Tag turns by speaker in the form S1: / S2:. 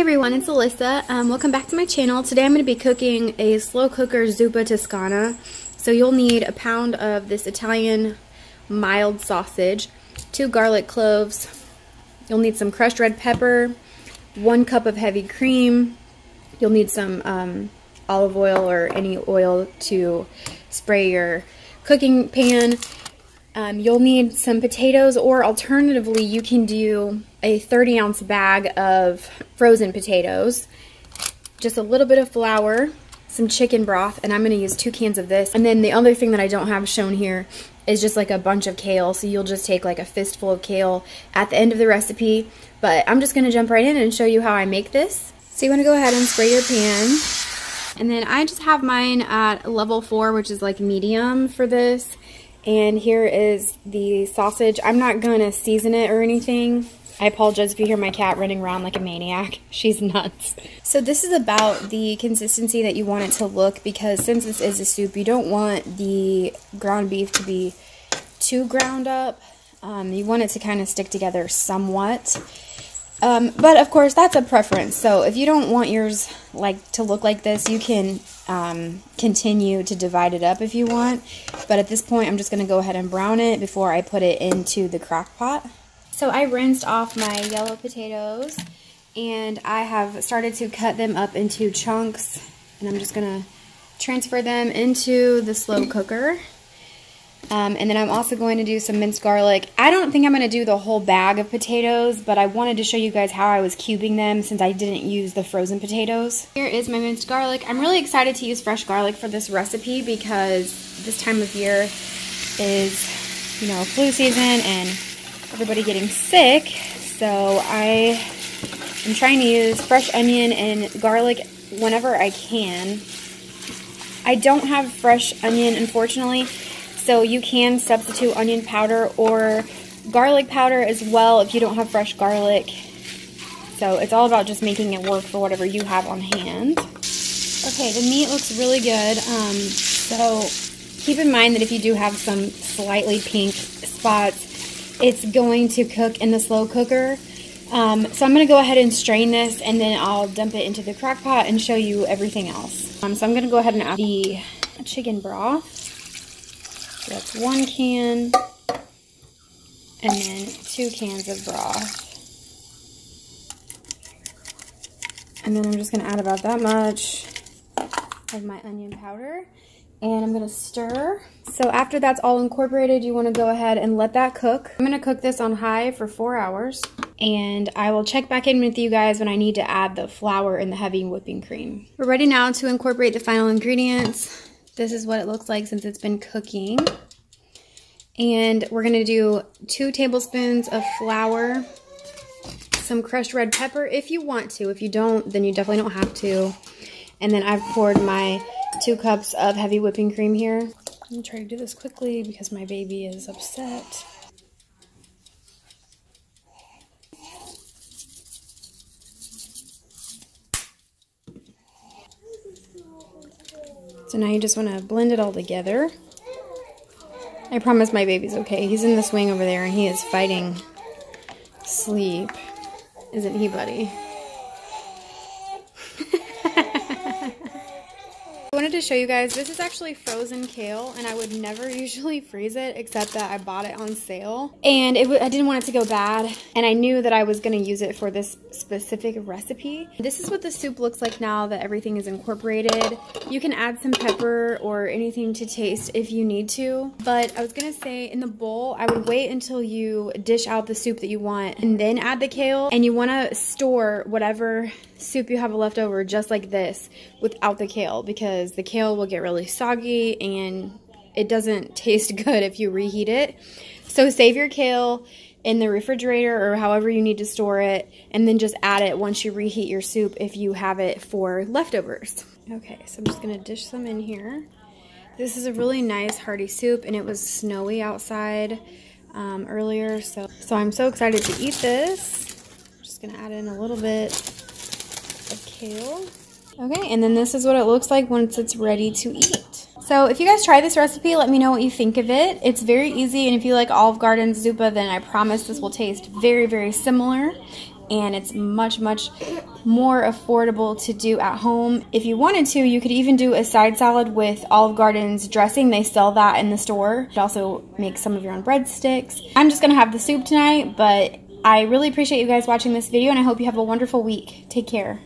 S1: everyone, it's Alyssa. Welcome back to my channel. Today I'm going to be cooking a slow cooker Zuppa Toscana. So you'll need a pound of this Italian mild sausage, 2 garlic cloves, you'll need some crushed red pepper, 1 cup of heavy cream, you'll need some olive oil or any oil to spray your cooking pan. You'll need some potatoes, or alternatively you can do a 30-ounce bag of frozen potatoes, just a little bit of flour, some chicken broth, and I'm going to use 2 cans of this. And then the other thing that I don't have shown here is just like a bunch of kale, so you'll just take like a fistful of kale at the end of the recipe. But I'm just going to jump right in and show you how I make this. So you want to go ahead and spray your pan. And then I just have mine at level 4, which is like medium for this. And here is the sausage. I'm not going to season it or anything. I apologize if you hear my cat running around like a maniac. She's nuts. So this is about the consistency that you want it to look, because since this is a soup, you don't want the ground beef to be too ground up. You want it to kind of stick together somewhat. But of course that's a preference. So if you don't want yours to look like this, you can continue to divide it up if you want. But at this point I'm just going to go ahead and brown it before I put it into the crock pot. So I rinsed off my yellow potatoes and I have started to cut them up into chunks, and I'm just going to transfer them into the slow cooker. And then I'm also going to do some minced garlic. I don't think I'm going to do the whole bag of potatoes, but I wanted to show you guys how I was cubing them since I didn't use the frozen potatoes. Here is my minced garlic. I'm really excited to use fresh garlic for this recipe because this time of year is, you know, flu season and everybody getting sick. So I am trying to use fresh onion and garlic whenever I can. I don't have fresh onion, unfortunately. So you can substitute onion powder or garlic powder as well if you don't have fresh garlic. So it's all about just making it work for whatever you have on hand. Okay, the meat looks really good. So keep in mind that if you do have some slightly pink spots, it's going to cook in the slow cooker. So I'm going to go ahead and strain this, and then I'll dump it into the crock pot and show you everything else. So I'm going to go ahead and add the chicken broth. So that's 1 can, and then 2 cans of broth. And then I'm just going to add about that much of my onion powder, and I'm going to stir. So after that's all incorporated, you want to go ahead and let that cook. I'm going to cook this on high for 4 hours, and I will check back in with you guys when I need to add the flour and the heavy whipping cream. We're ready now to incorporate the final ingredients. This is what it looks like since it's been cooking. And we're going to do 2 tablespoons of flour, some crushed red pepper if you want to. If you don't, then you definitely don't have to. And then I've poured my 2 cups of heavy whipping cream here. I'm going to try to do this quickly because my baby is upset. So now you just want to blend it all together. I promise my baby's okay. He's in the swing over there and he is fighting sleep. Isn't he, buddy? I wanted to show you guys, this is actually frozen kale, and I would never usually freeze it except that I bought it on sale. And I didn't want it to go bad, and I knew that I was going to use it for this specific recipe. This is what the soup looks like now that everything is incorporated. You can add some pepper or anything to taste if you need to, but I was going to say in the bowl, I would wait until you dish out the soup that you want and then add the kale, and you want to store whatever soup you have left over just like this without the kale, because the kale will get really soggy and it doesn't taste good if you reheat it. So save your kale in the refrigerator or however you need to store it, and then just add it once you reheat your soup if you have it for leftovers. Okay, so I'm just gonna dish some in here. This is a really nice hearty soup, and it was snowy outside earlier, so I'm so excited to eat this. I'm just gonna add in a little bit of kale. Okay, and then this is what it looks like once it's ready to eat. So if you guys try this recipe, let me know what you think of it. It's very easy, and if you like Olive Garden's Zuppa, then I promise this will taste very, very similar. And it's much, much more affordable to do at home. If you wanted to, you could even do a side salad with Olive Garden's dressing. They sell that in the store. You could also make some of your own breadsticks. I'm just gonna have the soup tonight, but I really appreciate you guys watching this video, and I hope you have a wonderful week. Take care.